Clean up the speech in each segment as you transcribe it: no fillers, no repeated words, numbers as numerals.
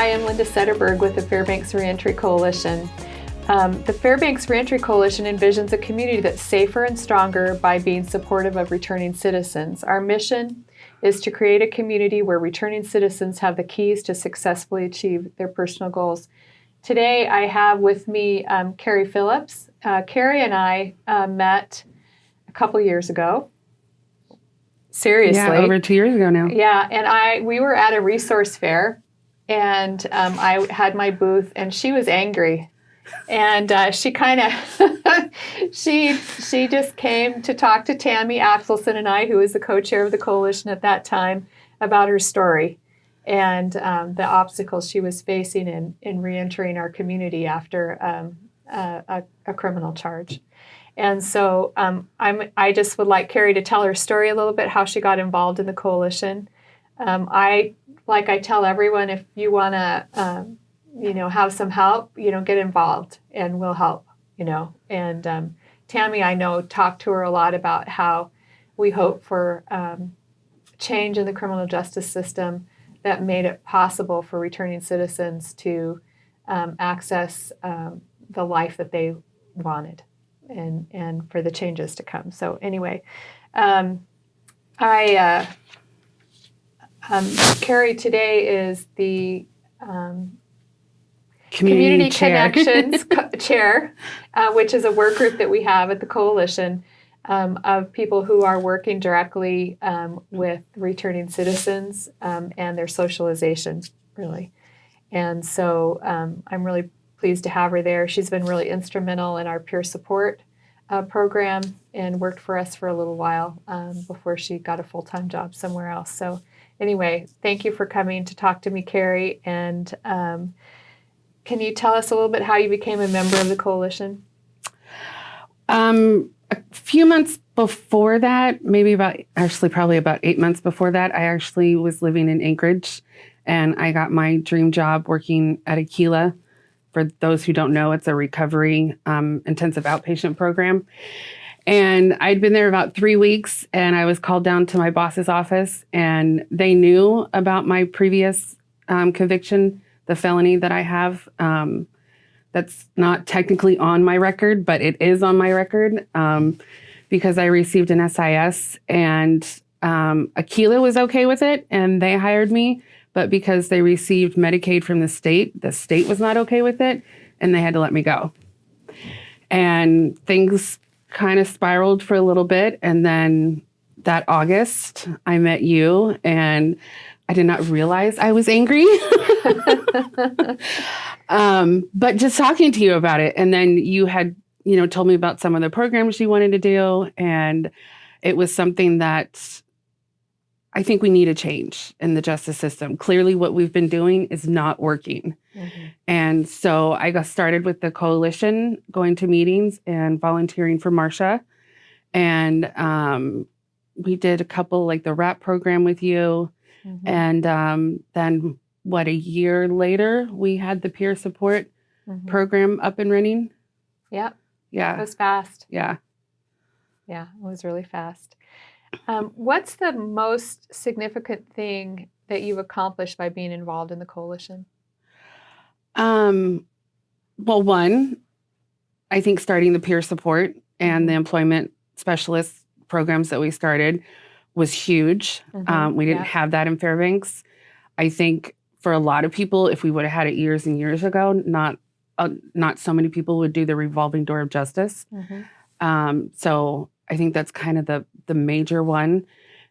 Hi, I'm Linda Setterberg with the Fairbanks Reentry Coalition. The Fairbanks Reentry Coalition envisions a community that's safer and stronger by being supportive of returning citizens. Our mission is to create a community where returning citizens have the keys to successfully achieve their personal goals. Today, I have with me Kerry Phillips. Kerry and I met a couple years ago. Seriously. Yeah, over 2 years ago now. Yeah, and we were at a resource fair, and I had my booth, and she was angry. And she kind of, she just came to talk to Tammy Axelson and I, who was the co-chair of the coalition at that time, about her story and the obstacles she was facing in reentering our community after a criminal charge. And so I just would like Kerry to tell her story a little bit, how she got involved in the coalition. Like I tell everyone, if you want to, have some help, get involved and we'll help, And Tammy, I know, talked to her a lot about how we hope for change in the criminal justice system that made it possible for returning citizens to access the life that they wanted and for the changes to come. So anyway, Kerry today is the Community Connections Chair, which is a work group that we have at the coalition of people who are working directly with returning citizens and their socialization, really. And so I'm really pleased to have her there. She's been really instrumental in our peer support program and worked for us for a little while before she got a full-time job somewhere else. So anyway, thank you for coming to talk to me, Kerry. And can you tell us a little bit how you became a member of the coalition? A few months before that, probably about 8 months before that, I actually was living in Anchorage, and I got my dream job working at Aquila. For those who don't know, it's a recovery intensive outpatient program. And I'd been there about 3 weeks, and I was called down to my boss's office, and they knew about my previous conviction, the felony that I have. That's not technically on my record, but it is on my record because I received an SIS, and Aquila was okay with it, and they hired me. But because they received Medicaid from the state was not okay with it, and they had to let me go. And things kind of spiraled for a little bit, and then that August, I met you, and I did not realize I was angry. But just talking to you about it, and then you had, told me about some of the programs you wanted to do, and it was something that I think we need a change in the justice system. Clearly, what we've been doing is not working. Mm-hmm. And so I got started with the coalition, going to meetings and volunteering for Marcia. And we did a couple, like the RAP program with you. Mm-hmm. And then, a year later, we had the peer support mm-hmm. program up and running. Yeah. Yeah. It was fast. Yeah. Yeah, it was really fast. What's the most significant thing that you've accomplished by being involved in the coalition? Well, one, I think starting the peer support and mm-hmm. the employment specialist programs that we started was huge. Mm-hmm. We didn't have that in Fairbanks. I think for a lot of people, if we would have had it years and years ago, not so many people would do the revolving door of justice. Mm-hmm. So I think that's kind of the major one.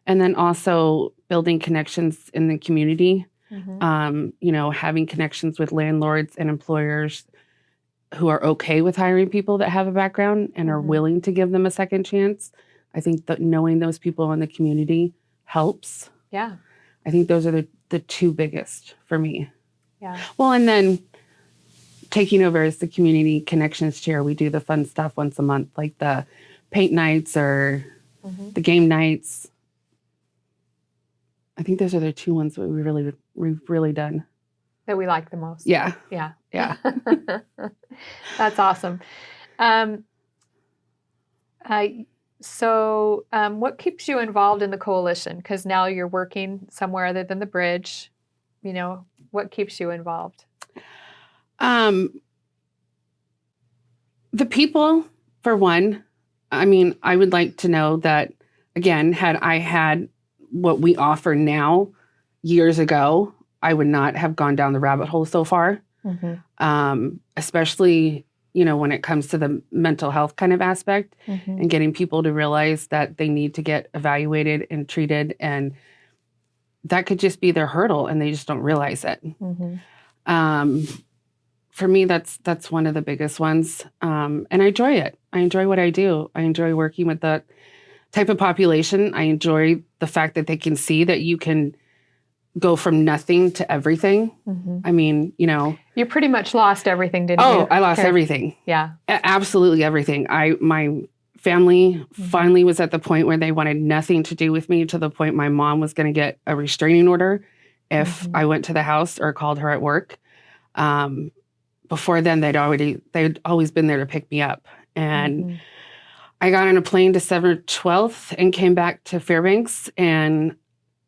And then also building connections in the community, mm-hmm. Having connections with landlords and employers who are okay with hiring people that have a background and are mm-hmm. willing to give them a second chance. I think that knowing those people in the community helps. Yeah. I think those are the two biggest for me. Yeah. Well, and then taking over as the community connections chair, we do the fun stuff once a month, like the paint nights or mm-hmm. the game nights. I think those are the two ones that we've really done. That we like the most. Yeah. Yeah. Yeah. That's awesome. So what keeps you involved in the coalition? Because now you're working somewhere other than the bridge. What keeps you involved? The people, for one. I mean, I would like to know that, again, had I had what we offer now years ago, I would not have gone down the rabbit hole so far. Especially, when it comes to the mental health kind of aspect and getting people to realize that they need to get evaluated and treated, and that could just be their hurdle and they just don't realize it. For me, that's one of the biggest ones. And I enjoy it. I enjoy what I do. I enjoy working with that type of population. I enjoy the fact that they can see that you can go from nothing to everything. I mean, You pretty much lost everything, didn't you? Oh, I lost everything. Yeah. Absolutely everything. My family finally was at the point where they wanted nothing to do with me, to the point my mom was going to get a restraining order if I went to the house or called her at work. Before then, they'd always been there to pick me up. And I got on a plane December 12th and came back to Fairbanks, and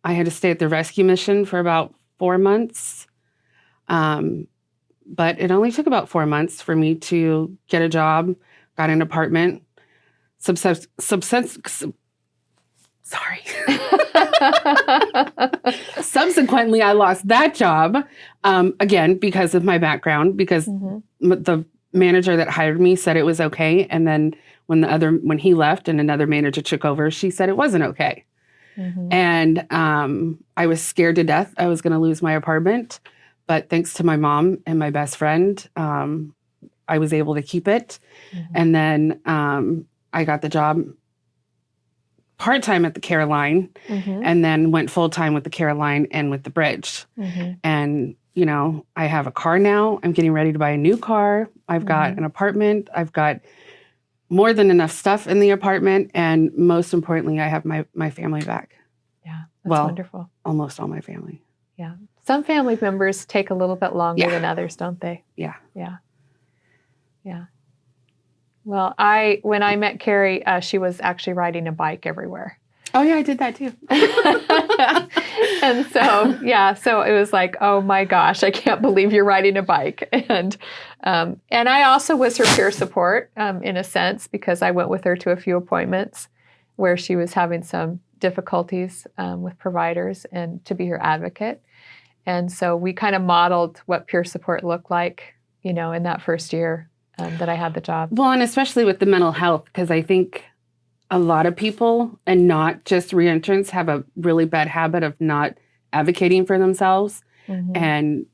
I had to stay at the rescue mission for about 4 months. But it only took about 4 months for me to get a job, got an apartment, Subsequently, I lost that job, again, because of my background, because the manager that hired me said it was okay. And then when he left and another manager took over, she said it wasn't okay. And I was scared to death I was going to lose my apartment. But thanks to my mom and my best friend, I was able to keep it. And then I got the job part-time at the Caroline, and then went full-time with the Caroline and with the Bridge. And, I have a car now. I'm getting ready to buy a new car. I've got an apartment. I've got more than enough stuff in the apartment. And most importantly, I have my family back. Yeah, that's wonderful. Almost all my family. Yeah. Some family members take a little bit longer than others, don't they? Yeah. Yeah. Yeah. Well, when I met Kerry, she was actually riding a bike everywhere. Oh yeah, I did that too. And so it was like, oh my gosh, I can't believe you're riding a bike. And I also was her peer support in a sense, because I went with her to a few appointments where she was having some difficulties with providers, and to be her advocate. And so we kind of modeled what peer support looked like, in that first year that I had the job. Well, and especially with the mental health, because I think a lot of people, and not just reentrants, have a really bad habit of not advocating for themselves. And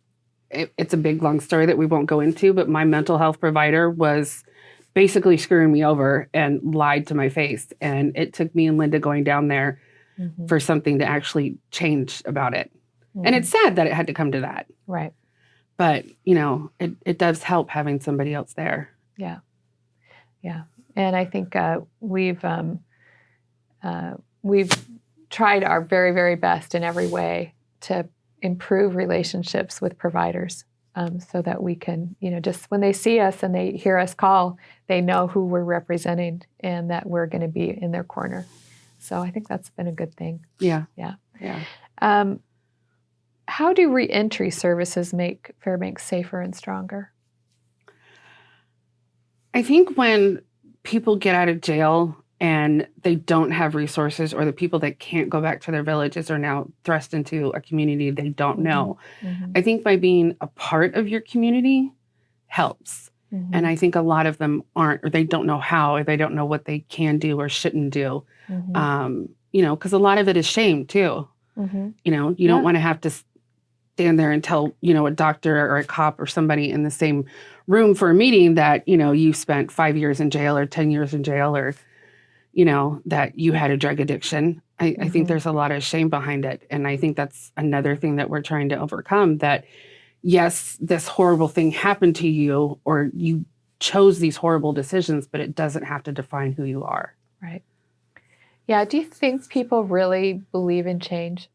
it's a big, long story that we won't go into, but my mental health provider was basically screwing me over and lied to my face. And it took me and Linda going down there for something to actually change about it. And it's sad that it had to come to that. Right. But, it does help having somebody else there. Yeah. Yeah. And I think we've tried our very, very best in every way to improve relationships with providers, so that we can, just when they see us and they hear us call, they know who we're representing and that we're going to be in their corner. So I think that's been a good thing. Yeah. Yeah. Yeah. How do reentry services make Fairbanks safer and stronger? I think when people get out of jail and they don't have resources, or the people that can't go back to their villages are now thrust into a community they don't know. I think by being a part of your community helps. And I think a lot of them aren't, or they don't know how, or they don't know what they can do or shouldn't do. Because a lot of it is shame too. You don't want to have to stand there and tell, a doctor or a cop or somebody in the same room for a meeting that, you spent 5 years in jail or 10 years in jail, or, that you had a drug addiction. I think there's a lot of shame behind it. And I think that's another thing that we're trying to overcome, that yes, this horrible thing happened to you, or you chose these horrible decisions, but it doesn't have to define who you are. Right. Yeah. Do you think people really believe in change?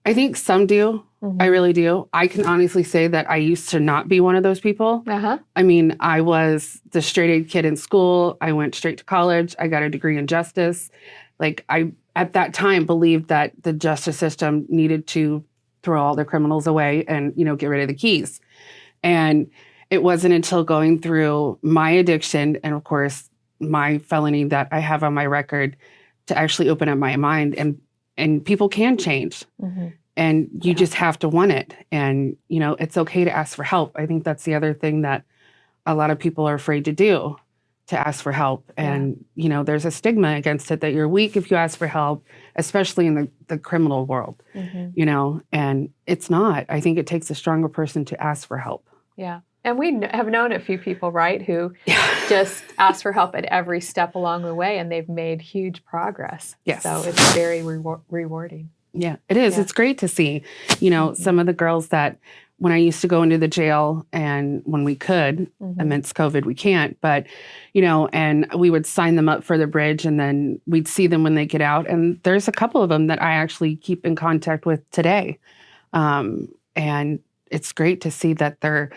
I think some do. I really do. I can honestly say that I used to not be one of those people. I mean, I was the straight A kid in school. I went straight to college. I got a degree in justice. Like, I, at that time, believed that the justice system needed to throw all the criminals away and, get rid of the keys. And it wasn't until going through my addiction and, of course, my felony that I have on my record to actually open up my mind. And people can change. Mm-hmm. And you just have to want it. And, it's okay to ask for help. I think that's the other thing that a lot of people are afraid to do, to ask for help. And, there's a stigma against it that you're weak if you ask for help, especially in the criminal world, and it's not. I think it takes a stronger person to ask for help. Yeah. And we have known a few people, right, who just ask for help at every step along the way, and they've made huge progress. Yes. So it's very rewarding. Yeah, it is. Yeah. It's great to see, some of the girls that when I used to go into the jail and when we could, amidst COVID, we can't, but, and we would sign them up for the bridge and then we'd see them when they get out. And there's a couple of them that I actually keep in contact with today. And it's great to see that they're,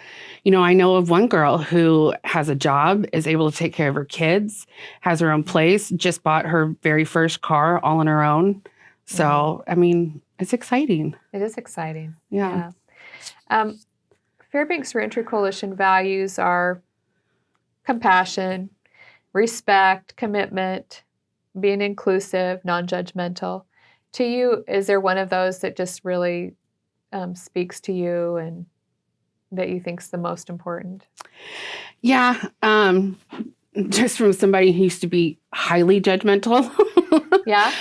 I know of one girl who has a job, is able to take care of her kids, has her own place, just bought her very first car all on her own. So, it's exciting. It is exciting. Yeah. Fairbanks Reentry Coalition values are compassion, respect, commitment, being inclusive, non-judgmental. To you, is there one of those that just really speaks to you and that you think is the most important? Yeah. Just from somebody who used to be highly judgmental. Yeah.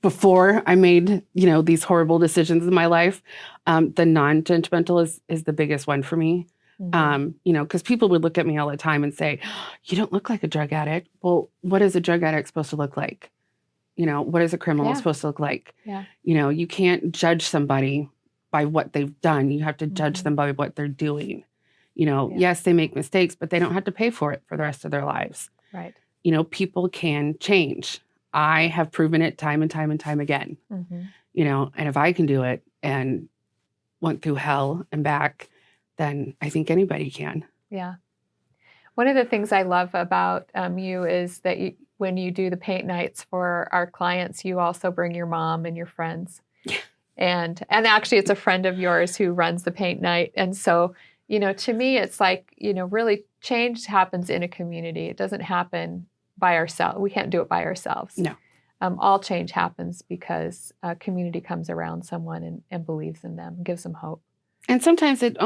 Before I made, these horrible decisions in my life, the non-judgmental is the biggest one for me. Mm-hmm. Because people would look at me all the time and say, you don't look like a drug addict. Well, what is a drug addict supposed to look like? What is a criminal supposed to look like? Yeah. You can't judge somebody by what they've done. You have to judge them by what they're doing. Yes, they make mistakes, but they don't have to pay for it for the rest of their lives. Right. People can change. I have proven it time and time and time again. Mm-hmm. And if I can do it and went through hell and back, then I think anybody can. Yeah. One of the things I love about you is that when you do the paint nights for our clients, you also bring your mom and your friends. Yeah. And actually it's a friend of yours who runs the paint night. And so, to me, it's like, really change happens in a community. It doesn't happen by ourselves. We can't do it by ourselves. No. All change happens because a community comes around someone and believes in them, gives them hope. And sometimes it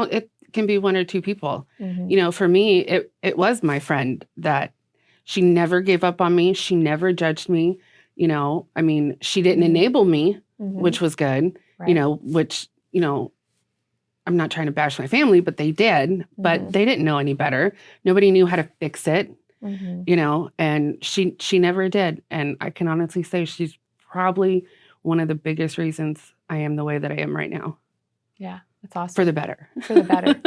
can be one or two people. Mm-hmm. For me, it was my friend that she never gave up on me. She never judged me. She didn't enable me, which was good, right. Which, I'm not trying to bash my family, but they did, but they didn't know any better. Nobody knew how to fix it. Mm-hmm. And she never did. And I can honestly say she's probably one of the biggest reasons I am the way that I am right now. Yeah, that's awesome. For the better. For the better.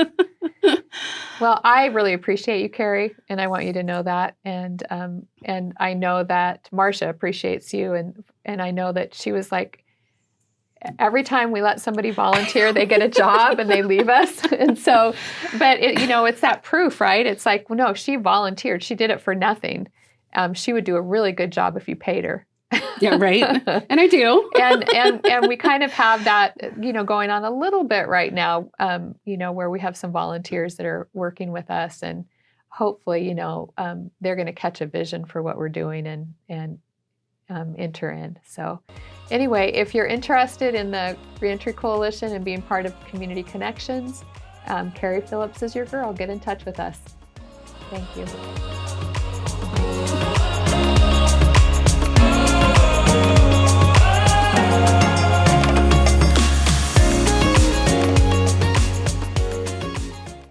Well, I really appreciate you, Kerry, and I want you to know that. And I know that Marcia appreciates you, and I know that she was like, every time we let somebody volunteer, they get a job and they leave us. And so, but it's that proof, right? It's like, well, no, she volunteered. She did it for nothing. She would do a really good job if you paid her. Yeah, right. And I do. and we kind of have that, going on a little bit right now, where we have some volunteers that are working with us, and hopefully, they're going to catch a vision for what we're doing and enter in. So anyway, if you're interested in the Reentry Coalition and being part of Community Connections, Kerry Phillips is your girl. Get in touch with us. Thank you.